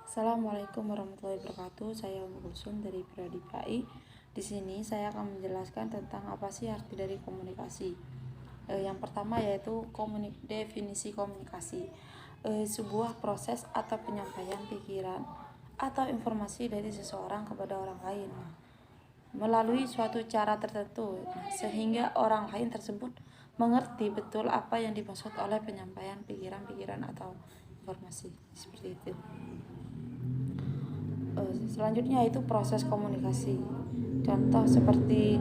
Assalamualaikum warahmatullahi wabarakatuh. Saya Umu Kulsum dari Prodi PAI. Di sini saya akan menjelaskan tentang apa sih arti dari komunikasi. Yang pertama yaitu definisi komunikasi. Sebuah proses atau penyampaian pikiran atau informasi dari seseorang kepada orang lain melalui suatu cara tertentu, sehingga orang lain tersebut mengerti betul apa yang dimaksud oleh penyampaian pikiran atau informasi seperti itu. Selanjutnya itu proses komunikasi. Contoh seperti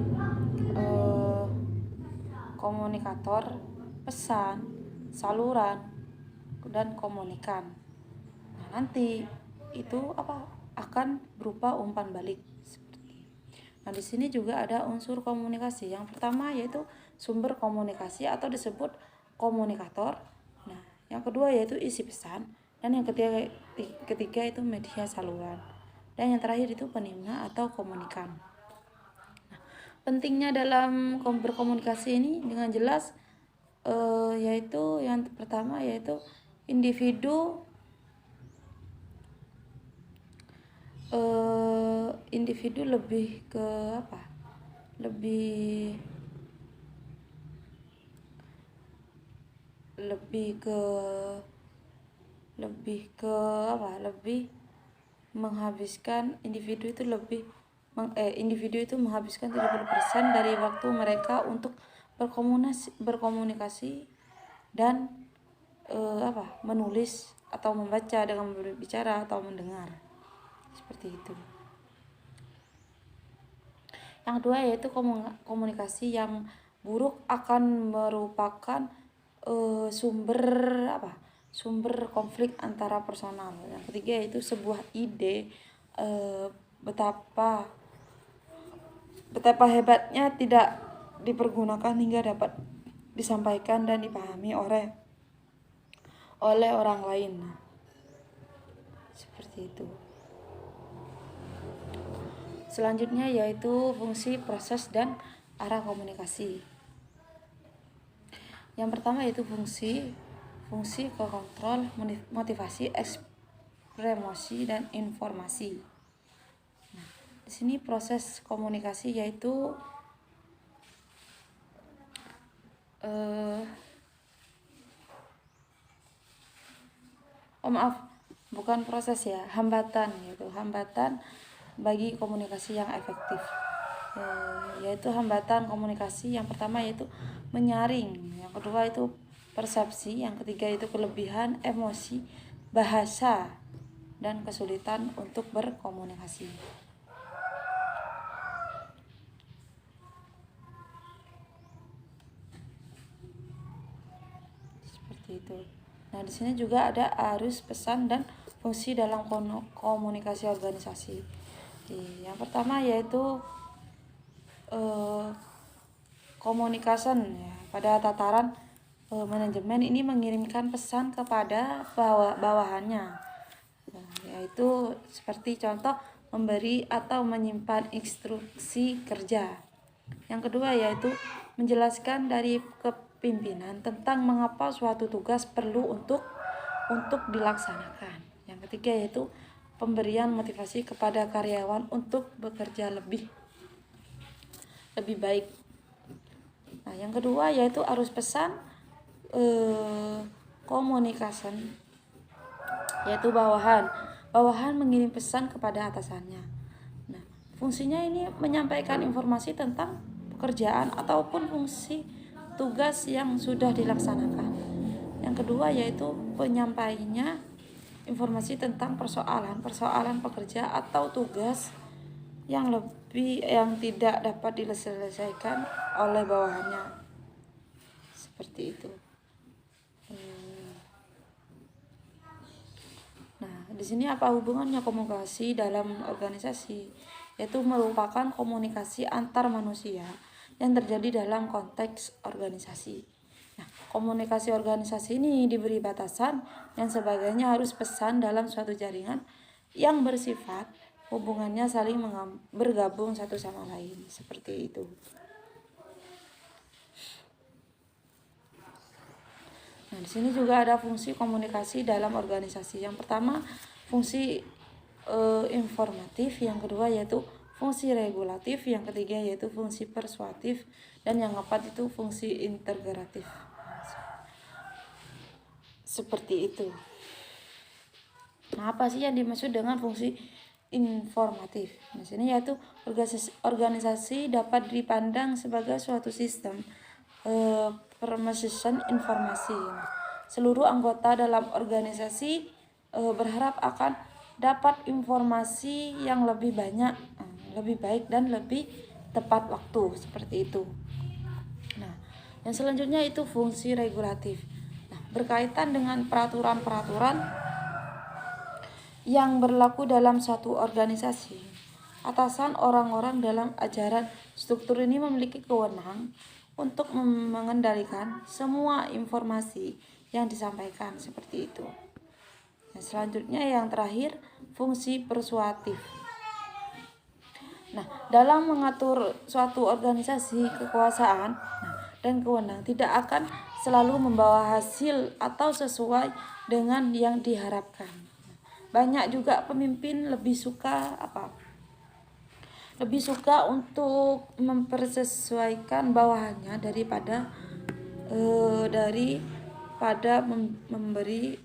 komunikator, pesan, saluran, dan komunikan. Nanti itu akan berupa umpan balik. Nah, di sini juga ada unsur komunikasi. Yang pertama yaitu sumber komunikasi atau disebut komunikator. Nah, yang kedua yaitu isi pesan, dan yang ketiga itu media saluran. Dan yang terakhir itu penimna atau komunikan. Nah, pentingnya dalam berkomunikasi ini dengan jelas yaitu yang pertama yaitu individu lebih ke lebih menghabiskan individu itu menghabiskan 70% dari waktu mereka untuk berkomunikasi dan menulis atau membaca dengan berbicara atau mendengar, seperti itu. Yang kedua yaitu komunikasi yang buruk akan merupakan sumber konflik antara personal. Yang ketiga yaitu sebuah ide betapa hebatnya tidak dipergunakan hingga dapat disampaikan dan dipahami oleh orang lain. Seperti itu. Selanjutnya yaitu fungsi, proses, dan arah komunikasi. Yang pertama yaitu fungsi ke kontrol, motivasi, ekspresi, dan informasi. Nah, di sini proses komunikasi yaitu bukan proses ya, hambatan bagi komunikasi yang efektif. Yaitu hambatan komunikasi yang pertama yaitu menyaring, yang kedua itu persepsi, yang ketiga itu kelebihan emosi, bahasa, dan kesulitan untuk berkomunikasi. Seperti itu. Nah, di sini juga ada arus, pesan, dan fungsi dalam komunikasi organisasi. Yang pertama yaitu communication ya, pada tataran manajemen ini mengirimkan pesan kepada bawahannya, yaitu seperti contoh memberi atau menyimpan instruksi kerja. Yang kedua yaitu menjelaskan dari kepimpinan tentang mengapa suatu tugas perlu untuk dilaksanakan. Yang ketiga yaitu pemberian motivasi kepada karyawan untuk bekerja lebih baik. Nah, yang kedua yaitu arus pesan communication, yaitu bawahan mengirim pesan kepada atasannya. Nah, fungsinya ini menyampaikan informasi tentang pekerjaan ataupun fungsi tugas yang sudah dilaksanakan. Yang kedua yaitu penyampaiannya informasi tentang persoalan pekerja atau tugas yang tidak dapat diselesaikan oleh bawahannya, seperti itu. Nah, di sini apa hubungannya komunikasi dalam organisasi? Yaitu merupakan komunikasi antar manusia yang terjadi dalam konteks organisasi. Nah, komunikasi organisasi ini diberi batasan yang sebagainya harus pesan dalam suatu jaringan yang bersifat hubungannya saling bergabung satu sama lain, seperti itu. Nah, di sini juga ada fungsi komunikasi dalam organisasi. Yang pertama, fungsi informatif, yang kedua yaitu fungsi regulatif, yang ketiga yaitu fungsi persuasif, dan yang keempat itu fungsi integratif. Seperti itu. Nah, apa sih yang dimaksud dengan fungsi informatif? Di sini yaitu organisasi dapat dipandang sebagai suatu sistem permesisan informasi. Seluruh anggota dalam organisasi berharap akan dapat informasi yang lebih banyak, lebih baik dan lebih tepat waktu, seperti itu. Nah, yang selanjutnya itu fungsi regulatif. Nah, berkaitan dengan peraturan-peraturan yang berlaku dalam suatu organisasi. Atasan orang-orang dalam ajaran struktur ini memiliki kewenangan untuk mengendalikan semua informasi yang disampaikan, seperti itu. Nah, selanjutnya yang terakhir fungsi persuasif. Nah, dalam mengatur suatu organisasi, kekuasaan dan kewenangan tidak akan selalu membawa hasil atau sesuai dengan yang diharapkan. Banyak juga pemimpin lebih suka untuk mempersesuaikan bawahannya daripada memberi